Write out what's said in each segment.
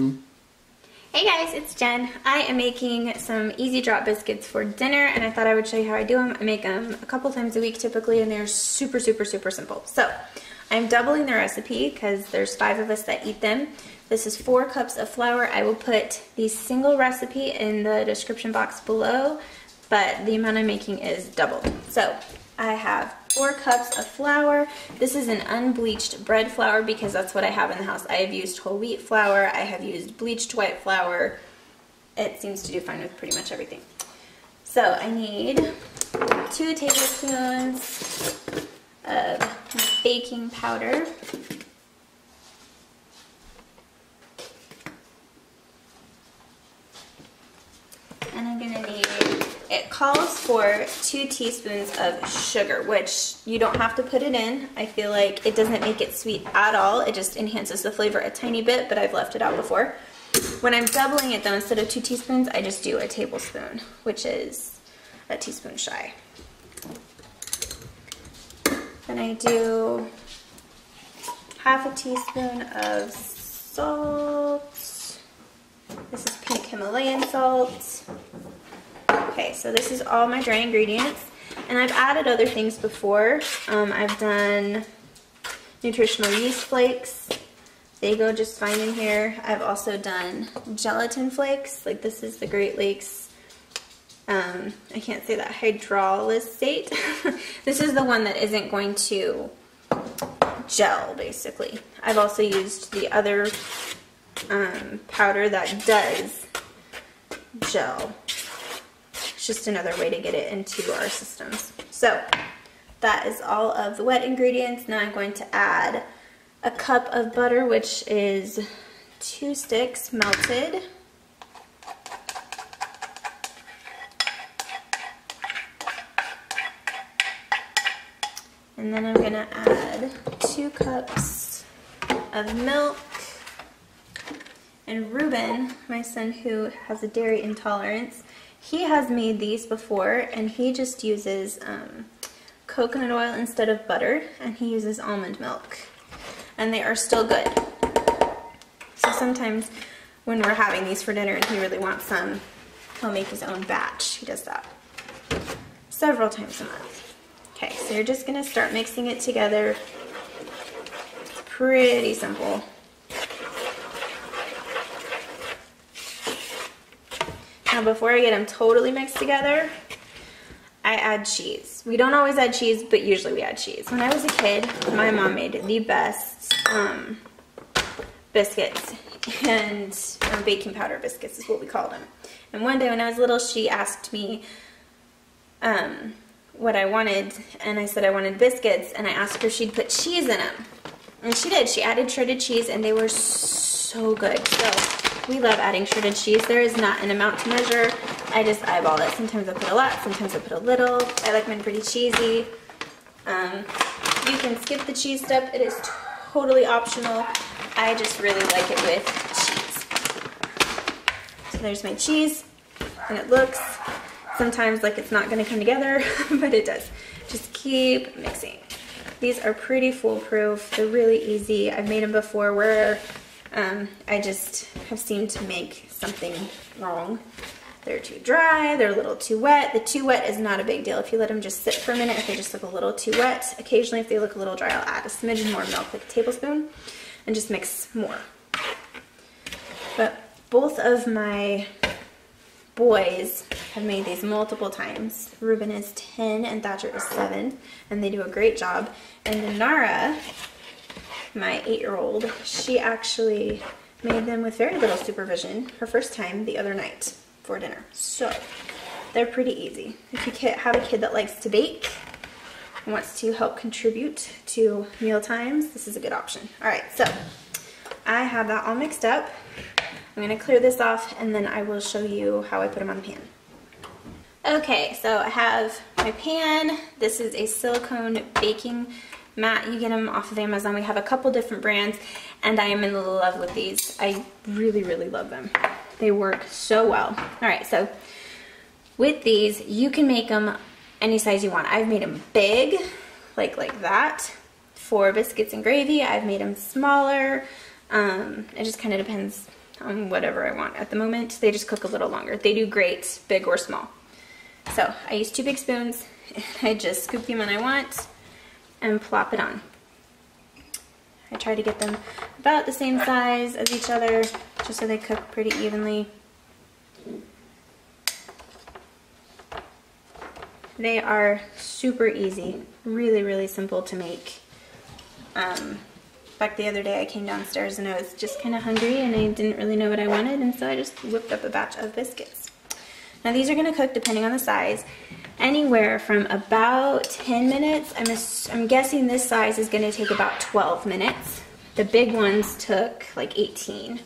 Hey guys, it's Jen. I am making some easy drop biscuits for dinner, and I thought I would show you how I do them. I make them a couple times a week typically, and they're super simple. So I'm doubling the recipe because there's 5 of us that eat them. This is 4 cups of flour. I will put the single recipe in the description box below, but the amount I'm making is doubled. So I have 4 cups of flour. This is an unbleached bread flour because that's what I have in the house. I have used whole wheat flour. I have used bleached white flour. It seems to do fine with pretty much everything. So I need 2 tablespoons of baking powder. And I'm gonna need, it calls for 2 teaspoons of sugar, which you don't have to put it in. I feel like it doesn't make it sweet at all. It just enhances the flavor a tiny bit, but I've left it out before. When I'm doubling it though, instead of 2 teaspoons, I just do a tablespoon, which is a teaspoon shy. Then I do half a teaspoon of salt. This is pink Himalayan salt. Okay, so this is all my dry ingredients, and I've added other things before. I've done nutritional yeast flakes. They go just fine in here. I've also done gelatin flakes, like this is the Great Lakes, I can't say that, hydrolysate. This is the one that isn't going to gel, basically. I've also used the other powder that does gel. It's just another way to get it into our systems. So that is all of the wet ingredients. Now I'm going to add a cup of butter, which is 2 sticks melted. And then I'm gonna add 2 cups of milk. And Ruben, my son who has a dairy intolerance, he has made these before, and he just uses coconut oil instead of butter, and he uses almond milk. And they are still good. So sometimes when we're having these for dinner and he really wants some, he'll make his own batch. He does that several times a month. Okay, so you're just gonna start mixing it together. It's pretty simple. Now before I get them totally mixed together, I add cheese. We don't always add cheese, but usually we add cheese. When I was a kid, my mom made the best biscuits, and baking powder biscuits is what we called them. And one day when I was little, she asked me what I wanted, and I said I wanted biscuits, and I asked her if she'd put cheese in them. And she did. She added shredded cheese, and they were so good. So we love adding shredded cheese. There is not an amount to measure. I just eyeball it. Sometimes I put a lot, sometimes I put a little. I like mine pretty cheesy. You can skip the cheese step. It is totally optional. I just really like it with cheese. So there's my cheese, and it looks sometimes like it's not going to come together, but it does. Just keep mixing. These are pretty foolproof. They're really easy. I've made them before where I just have seemed to make something wrong. They're too dry, they're a little too wet. The too wet is not a big deal. If you let them just sit for a minute, if they just look a little too wet, occasionally if they look a little dry, I'll add a smidgen more milk, like a tablespoon, and just mix more. But both of my boys have made these multiple times. Ruben is 10 and Thatcher is 7, and they do a great job. And Nara, my 8-year-old, she actually made them with very little supervision her first time the other night for dinner. So they're pretty easy. If you have a kid that likes to bake and wants to help contribute to meal times, this is a good option. All right, so I have that all mixed up. I'm gonna clear this off, and then I will show you how I put them on the pan. Okay, so I have my pan. This is a silicone baking mat. You get them off of Amazon. We have a couple different brands, and I am in love with these. I really love them. They work so well. All right, so with these, you can make them any size you want. I've made them big, like that, for biscuits and gravy. I've made them smaller. It just kind of depends whatever I want. At the moment, they just cook a little longer. They do great, big or small. So I use 2 big spoons, and I just scoop the amount I want and plop it on. I try to get them about the same size as each other, just so they cook pretty evenly. They are super easy, really, really simple to make. In fact, the other day I came downstairs and I was just kind of hungry and I didn't really know what I wanted, and so I just whipped up a batch of biscuits. Now these are going to cook, depending on the size, anywhere from about 10 minutes. I'm guessing this size is going to take about 12 minutes. The big ones took like 18.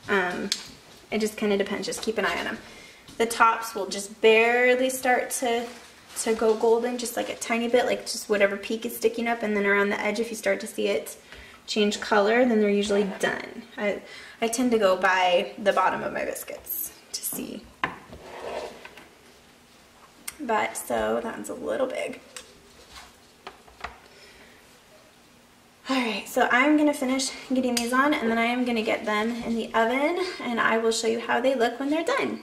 It just kind of depends. Just keep an eye on them. The tops will just barely start to go golden, just like a tiny bit, like just whatever peak is sticking up, and then around the edge, if you start to see it change color, then they're usually done. I tend to go by the bottom of my biscuits to see. But so that one's a little big. Alright, so I'm going to finish getting these on, and then I am going to get them in the oven, and I will show you how they look when they're done.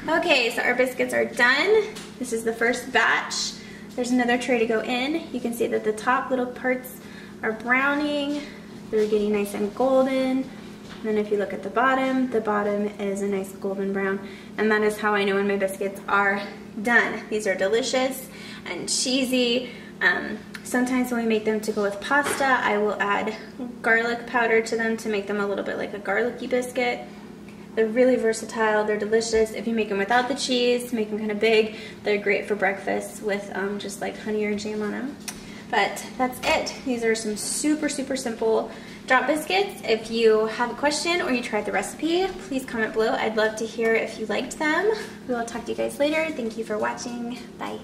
Okay, so our biscuits are done. This is the first batch. There's another tray to go in. You can see that the top little parts are browning. They're getting nice and golden. And then if you look at the bottom is a nice golden brown. And that is how I know when my biscuits are done. These are delicious and cheesy. Sometimes when we make them to go with pasta, I will add garlic powder to them to make them a little bit like a garlicky biscuit. They're really versatile, they're delicious. If you make them without the cheese, make them kind of big, they're great for breakfast with just like honey or jam on them. But that's it. These are some super, super simple drop biscuits. If you have a question or you tried the recipe, please comment below. I'd love to hear if you liked them. We will talk to you guys later. Thank you for watching. Bye.